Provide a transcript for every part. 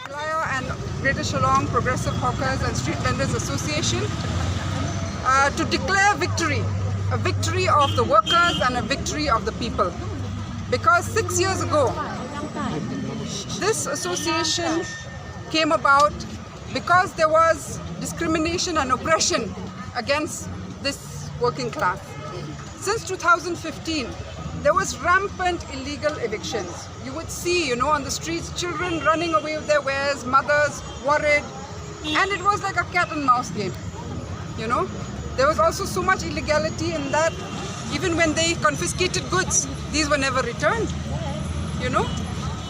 Meghalaya and Greater Shillong Progressive Hawkers and Street Vendors Association to declare victory, a victory of the workers and a victory of the people. Because 6 years ago, this association came about because there was discrimination and oppression against this working class. Since 2015, there was rampant illegal evictions. You would see, on the streets, children running away with their wares, mothers worried, and it was like a cat and mouse game. There was also so much illegality in that even when they confiscated goods, these were never returned.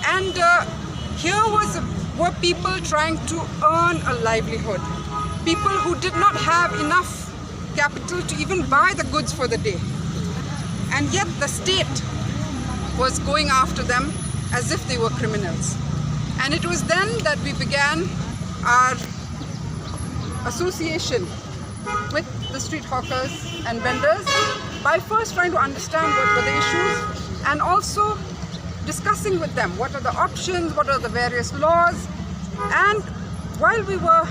And here were people trying to earn a livelihood. People who did not have enough capital to even buy the goods for the day. And yet the state was going after them as if they were criminals. And it was then that we began our association with the street hawkers and vendors by first trying to understand what were the issues and also discussing with them what are the options, what are the various laws. And while we were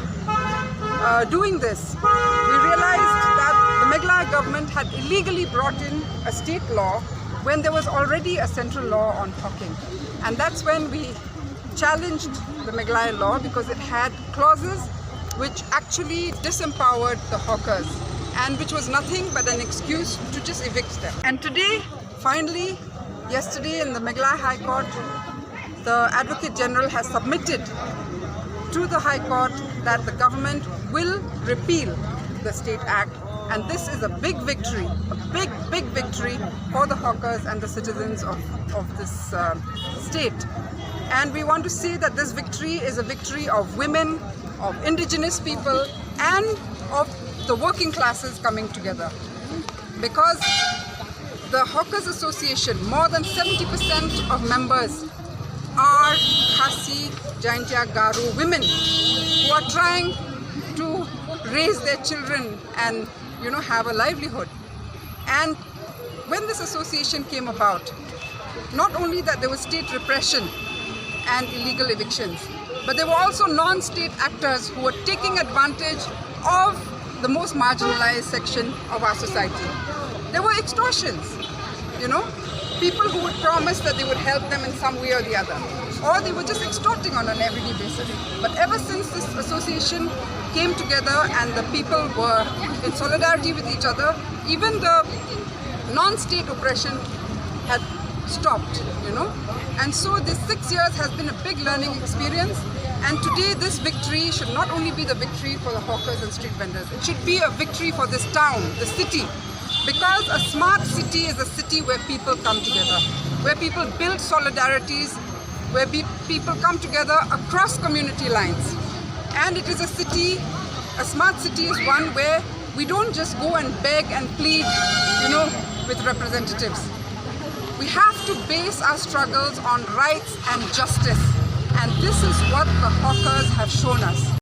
doing this, we realized that the Meghalaya government had illegally brought in a state law when there was already a central law on hawking. And that's when we challenged the Meghalaya law because it had clauses which actually disempowered the hawkers and which was nothing but an excuse to just evict them. And today, finally, yesterday in the Meghalaya High Court, the Advocate General has submitted to the High Court that the government will repeal the State Act, and this is a big victory, a big victory for the hawkers and the citizens of this state. And we want to say that this victory is a victory of women, of indigenous people, and of the working classes coming together. Because the Hawkers Association, more than 70% of members are Khasi, Jaintia, Garu women who are trying to raise their children and have a livelihood. And when this association came about, not only that there was state repression and illegal evictions, but there were also non-state actors who were taking advantage of the most marginalized section of our society. There were extortions, people who would promise that they would help them in some way or the other, or they were just extorting on an everyday basis. But ever since this association came together and the people were in solidarity with each other, even the non-state oppression had stopped, And so this 6 years has been a big learning experience. And today this victory should not only be the victory for the hawkers and street vendors, it should be a victory for this town, the city. Because a smart city is a city where people come together, where people build solidarities, where people come together across community lines. And it is a smart city is one where we don't just go and beg and plead, with representatives. We have to base our struggles on rights and justice. And this is what the hawkers have shown us.